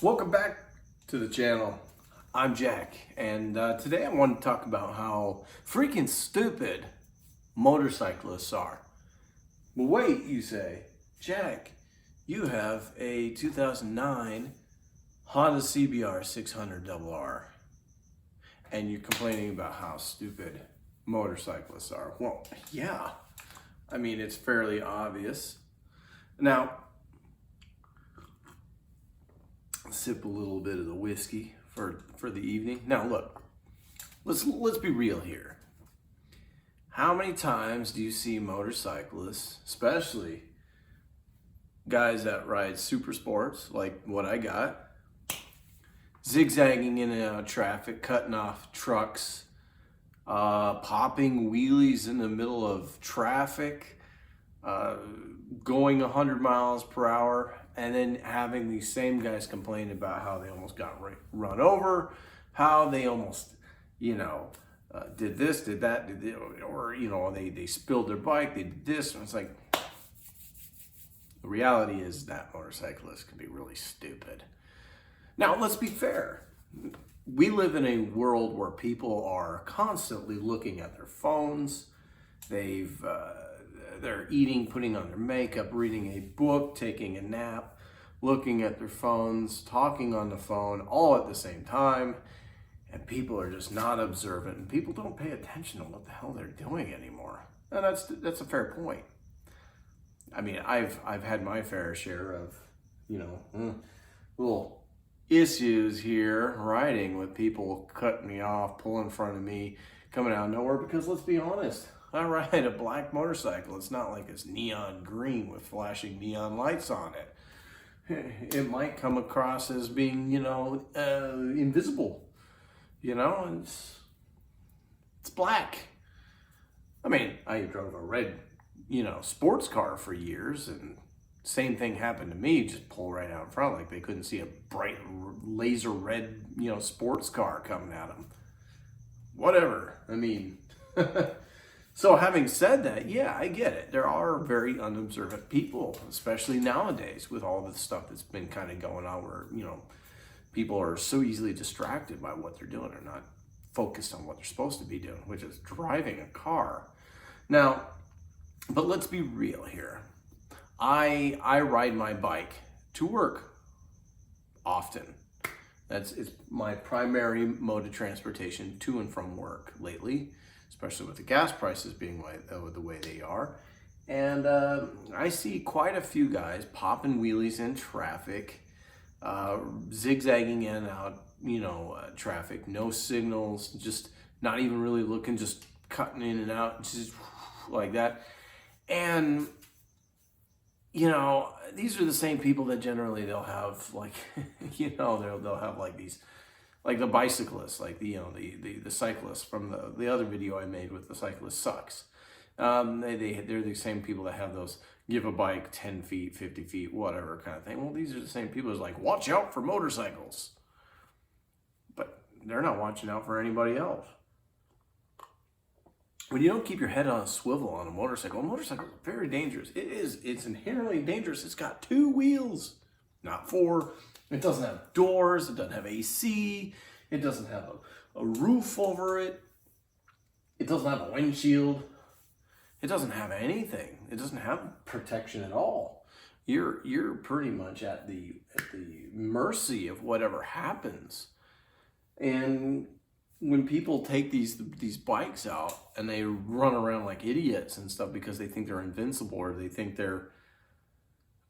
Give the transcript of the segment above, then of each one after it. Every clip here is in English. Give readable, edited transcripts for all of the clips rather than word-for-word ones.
Welcome back to the channel. I'm Jack, and today I want to talk about how freaking stupid motorcyclists are. Well, wait, you say, Jack, you have a 2009 Honda CBR 600RR, and you're complaining about how stupid motorcyclists are. Well, yeah, I mean, it's fairly obvious. Now, sip a little bit of the whiskey for the evening. Now look, let's be real here. How many times do you see motorcyclists, especially guys that ride super sports like what I got, zigzagging in and out of traffic, cutting off trucks, popping wheelies in the middle of traffic, going 100 miles per hour, and then having these same guys complain about how they almost got run over, how they almost, did this, did that, or they spilled their bike, they did this, and it's like, the reality is that motorcyclists can be really stupid. Now, let's be fair. We live in a world where people are constantly looking at their phones. They're eating, putting on their makeup, reading a book, taking a nap, looking at their phones, talking on the phone, all at the same time. And people are just not observant, and people don't pay attention to what the hell they're doing anymore. And that's a fair point. I mean, I've had my fair share of, little issues here riding with people cutting me off, pulling in front of me, coming out of nowhere, because let's be honest, I ride a black motorcycle. It's not like it's neon green with flashing neon lights on it. It might come across as being, invisible, and it's black. I mean, I drove a red, sports car for years, and same thing happened to me. Just pull right out in front, like they couldn't see a bright laser red, sports car coming at them. Whatever. I mean, so having said that, yeah, I get it. There are very unobservant people, especially nowadays with all the stuff that's been kind of going on where, people are so easily distracted by what they're doing. They're not focused on what they're supposed to be doing, which is driving a car. Now, but let's be real here. I ride my bike to work often. It's my primary mode of transportation to and from work lately, especially with the gas prices being the way they are. And I see quite a few guys popping wheelies in traffic, zigzagging in and out, traffic, no signals, just not even really looking, just cutting in and out, just like that. And these are the same people that generally they'll have like, they'll have like these, like the bicyclists, like the cyclists from the other video I made with the cyclist sucks. They're the same people that have those give a bike 10 feet, 50 feet, whatever kind of thing. Well, these are the same people who's like, watch out for motorcycles. But they're not watching out for anybody else. When you don't keep your head on a swivel on a motorcycle is very dangerous. It's inherently dangerous. It's got two wheels, not four. It doesn't have doors. It doesn't have AC. It doesn't have a roof over it. It doesn't have a windshield. It doesn't have anything. It doesn't have protection at all. You're pretty much at the mercy of whatever happens. And when people take these bikes out and they run around like idiots and stuff because they think they're invincible, or they think they're,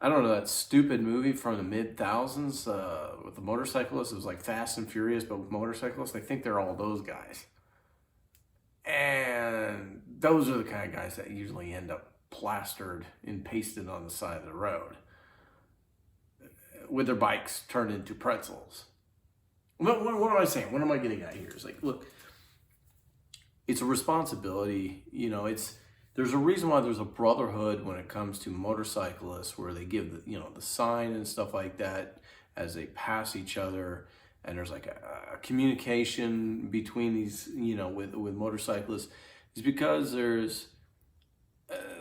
I don't know, that stupid movie from the mid-thousands with the motorcyclists. It was like Fast and Furious, but with motorcyclists. They think they're all those guys. And those are the kind of guys that usually end up plastered and pasted on the side of the road with their bikes turned into pretzels. What am I saying? What am I getting at here? It's like, look, it's a responsibility. There's a reason why there's a brotherhood when it comes to motorcyclists, where they give the sign and stuff like that as they pass each other, and there's like a communication between these, with motorcyclists, is because there's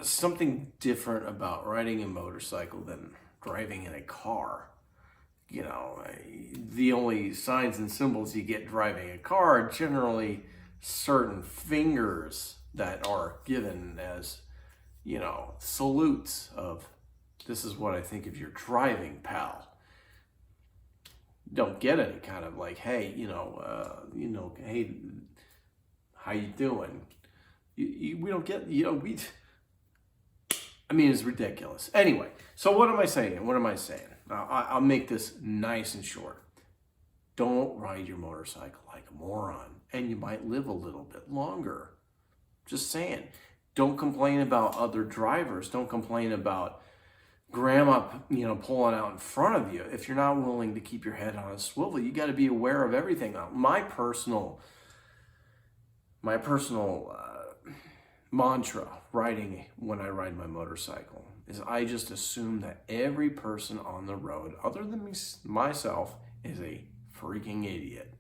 something different about riding a motorcycle than driving in a car. you know, the only signs and symbols you get driving a car are generally certain fingers that are given as, you know, salutes of, this is what I think of your driving, pal. Don't get any kind of like, hey, hey, how you doing? We don't get, I mean, it's ridiculous. Anyway, so what am I saying? What am I saying? I'll make this nice and short. Don't ride your motorcycle like a moron, and you might live a little bit longer. Just saying. Don't complain about other drivers. Don't complain about grandma, pulling out in front of you. If you're not willing to keep your head on a swivel, you got to be aware of everything. My personal mantra riding when I ride my motorcycle is I just assume that every person on the road, other than myself, is a freaking idiot.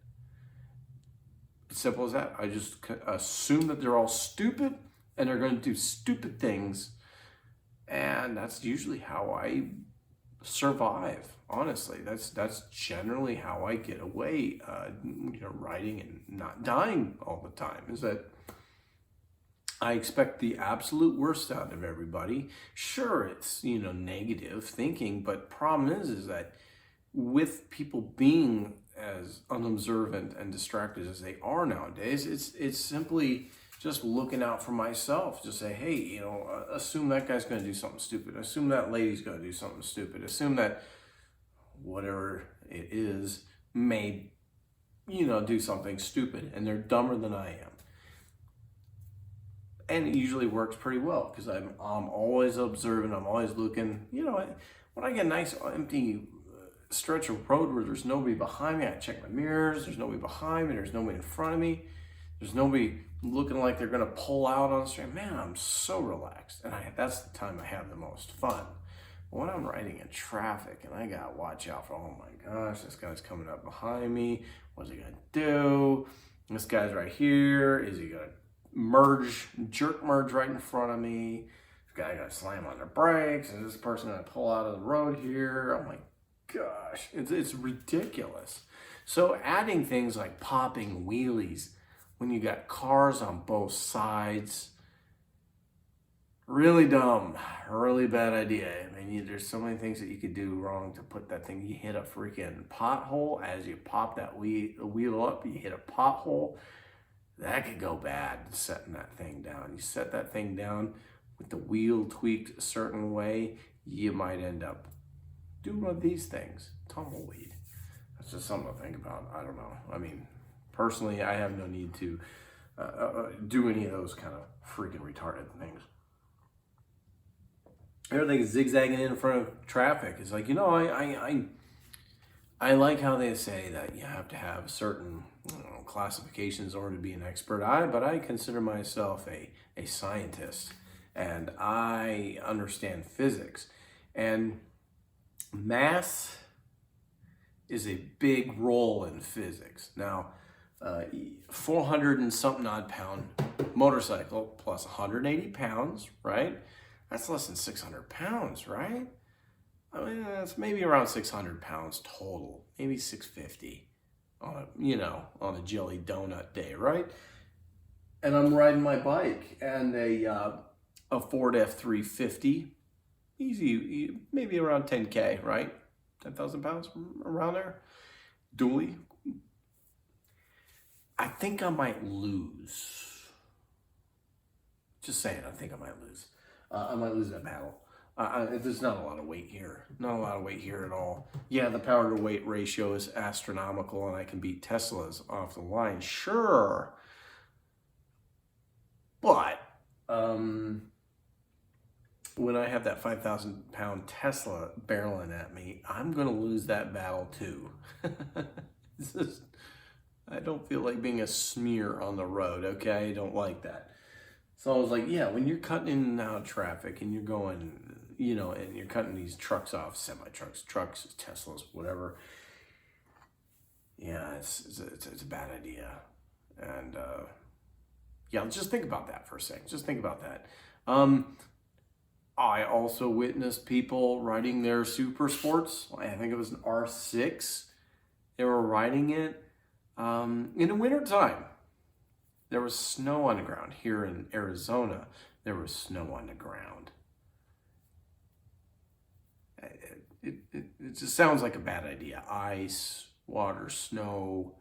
As simple as that. I just assume that they're all stupid and they're going to do stupid things. And that's usually how I survive. Honestly, that's generally how I get away, riding and not dying all the time. Is that I expect the absolute worst out of everybody. Sure, it's negative thinking, but problem is that with people being as unobservant and distracted as they are nowadays, it's simply just looking out for myself. Just say, hey, assume that guy's going to do something stupid. Assume that lady's going to do something stupid. Assume that whatever it is may, do something stupid, and they're dumber than I am. And it usually works pretty well because I'm always observant. I'm always looking. When I get a nice empty stretch of road where there's nobody behind me, I check my mirrors. There's nobody behind me. There's nobody in front of me. There's nobody looking like they're going to pull out on the street. Man, I'm so relaxed. And that's the time I have the most fun. When I'm riding in traffic and I got to watch out for, oh my gosh, this guy's coming up behind me. What's he going to do? This guy's right here. Is he going to jerk merge right in front of me? This guy got to slam on the brakes. Is this person going to pull out of the road here? Oh my gosh, it's ridiculous. So adding things like popping wheelies when you got cars on both sides, really dumb, really bad idea. I mean, there's so many things that you could do wrong to put that thing. You hit a freaking pothole as you pop that wheel up. You hit a pothole. That could go bad, setting that thing down. You set that thing down with the wheel tweaked a certain way, you might end up doing one of these things. Tumbleweed. That's just something to think about. I don't know. I mean, personally, I have no need to do any of those kind of freaking retarded things. Everything is zigzagging in front of traffic. It's like, I like how they say that you have to have certain classifications in order to be an expert. But I consider myself a scientist, and I understand physics. And mass is a big role in physics. Now, 400 and something odd pound motorcycle plus 180 pounds, right? That's less than 600 pounds, right? I mean, that's maybe around 600 pounds total, maybe 650 on a jelly donut day, right? And I'm riding my bike and a Ford F350, easy, maybe around 10K, right? 10,000 pounds, around there, dually. I think I might lose. Just saying, I think I might lose. I might lose that battle. There's not a lot of weight here. Not a lot of weight here at all. Yeah, the power to weight ratio is astronomical and I can beat Teslas off the line. Sure. But when I have that 5,000 pound Tesla barreling at me, I'm going to lose that battle too. I don't feel like being a smear on the road, okay? I don't like that. So I was like, yeah, when you're cutting in and out of traffic and you're going, and you're cutting these trucks off, semi-trucks, trucks, Teslas, whatever, yeah, it's a bad idea. And yeah, just think about that for a second. Just think about that. I also witnessed people riding their super sports. I think it was an R6. They were riding it in the wintertime. There was snow on the ground. Here in Arizona, there was snow on the ground. It just sounds like a bad idea. Ice, water, snow.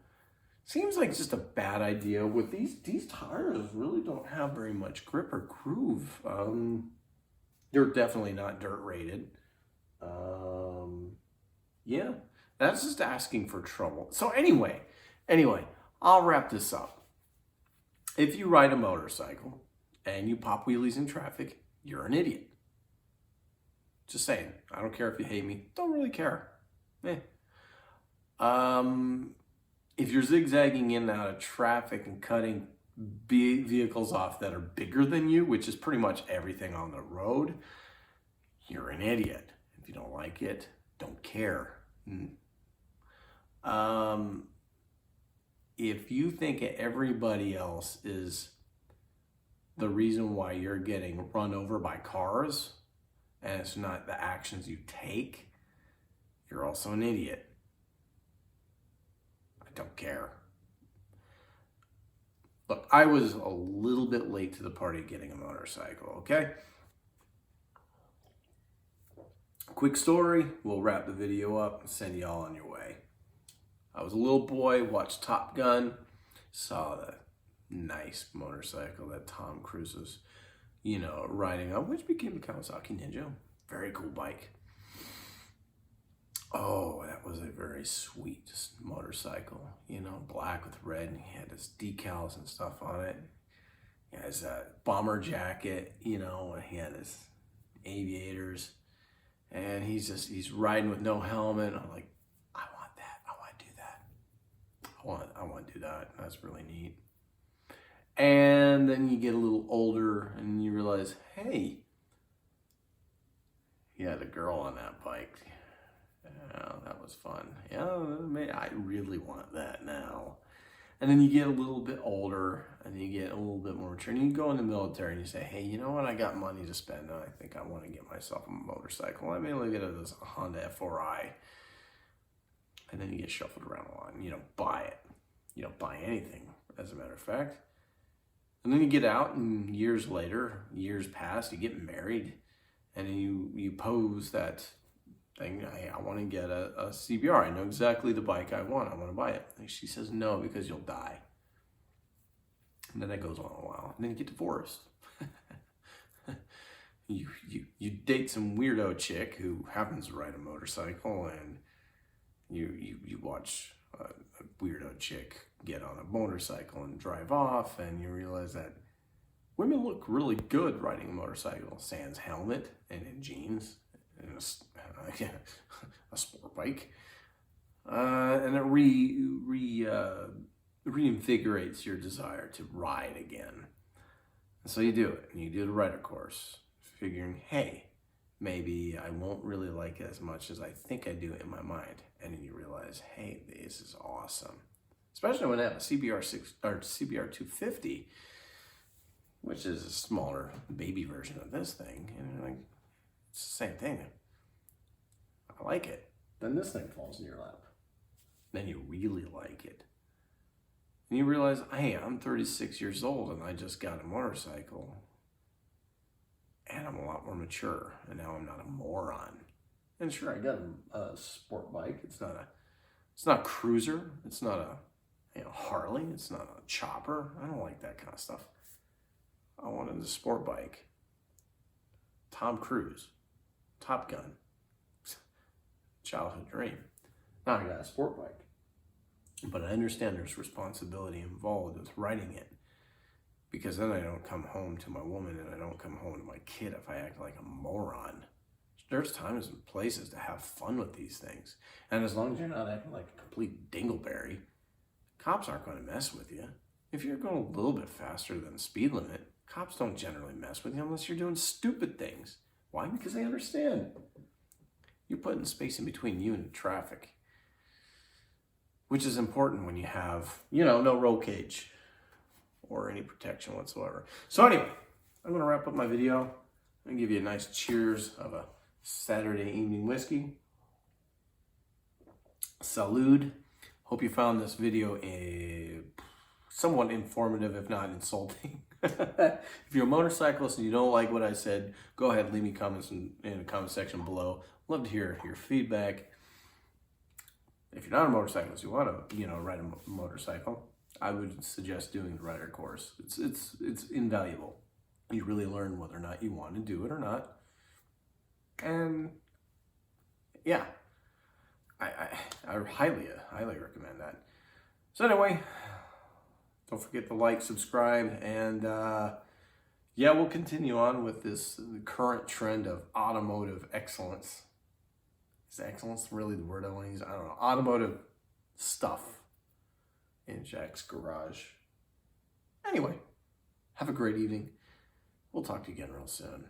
Seems like just a bad idea. With these tires really don't have very much grip or groove. They're definitely not dirt rated. Yeah, that's just asking for trouble. So anyway, I'll wrap this up. If you ride a motorcycle and you pop wheelies in traffic, you're an idiot. Just saying. I don't care if you hate me. Don't really care. If you're zigzagging in and out of traffic and cutting vehicles off that are bigger than you, which is pretty much everything on the road, you're an idiot. If you don't like it, don't care. If you think everybody else is the reason why you're getting run over by cars, and it's not the actions you take, you're also an idiot. I don't care. Look, I was a little bit late to the party getting a motorcycle, okay? Quick story, we'll wrap the video up and send you all on your way. I was a little boy, watched Top Gun, saw the nice motorcycle that Tom Cruise was, riding on, which became the Kawasaki Ninja. Very cool bike. Oh, that was a very sweet motorcycle, black with red, and he had his decals and stuff on it. He has a bomber jacket, and he had his aviators, and he's riding with no helmet. I'm like, I want that. I want to do that. I want to do that. That's really neat. And then you get a little older and you realize, hey, he had a girl on that bike. Yeah, that was fun. Yeah, I really want that now. And then you get a little bit older and you get a little bit more mature. And you go in the military and you say, hey, you know what? I got money to spend and I think I want to get myself a motorcycle. I may look at it as a Honda F4i. And then you get shuffled around a lot and you don't buy it. You don't buy anything, as a matter of fact. And then you get out and years later, years pass, you get married. And then you pose that thing, hey, I want to get a CBR. I know exactly the bike I want. I want to buy it. And she says, no, because you'll die. And then that goes on a while. And then you get divorced. You date some weirdo chick who happens to ride a motorcycle, and you watch a weirdo chick get on a motorcycle and drive off, and you realize that women look really good riding a motorcycle, sans helmet and in jeans and a sport bike, and it reinvigorates your desire to ride again. And so you do it, and you do the rider course, figuring, hey, maybe I won't really like it as much as I think I do in my mind. And then you realize, hey, this is awesome. Especially when I have a CBR 250, which is a smaller baby version of this thing. And you're like, it's the same thing. I like it. Then this thing falls in your lap. Then you really like it. And you realize, hey, I'm 36 years old and I just got a motorcycle. And I'm a lot more mature. And now I'm not a moron. And sure, I got a sport bike. It's not a cruiser. It's not a Harley. It's not a chopper. I don't like that kind of stuff. I wanted a sport bike. Tom Cruise. Top Gun. Childhood dream. Now I got a sport bike. But I understand there's responsibility involved with riding it. Because then I don't come home to my woman and I don't come home to my kid if I act like a moron. There's times and places to have fun with these things. And as long as you're not acting like a complete dingleberry, cops aren't going to mess with you. If you're going a little bit faster than the speed limit, cops don't generally mess with you unless you're doing stupid things. Why? Because they understand. You're putting space in between you and traffic, which is important when you have, no roll cage or any protection whatsoever. So anyway, I'm going to wrap up my video. I'm gonna give you a nice cheers of a Saturday evening whiskey. Salud. Hope you found this video somewhat informative, if not insulting. If you're a motorcyclist and you don't like what I said, go ahead and leave me comments in the comment section below. Love to hear your feedback. If you're not a motorcyclist, you want to, ride a motorcycle, I would suggest doing the rider course. It's invaluable. You really learn whether or not you want to do it or not. And yeah, I highly recommend that. So anyway, don't forget to like, subscribe, and yeah, we'll continue on with this current trend of automotive excellence. Is excellence really the word I want to use? I don't know. Automotive stuff in Jack's garage. Anyway, have a great evening. We'll talk to you again real soon.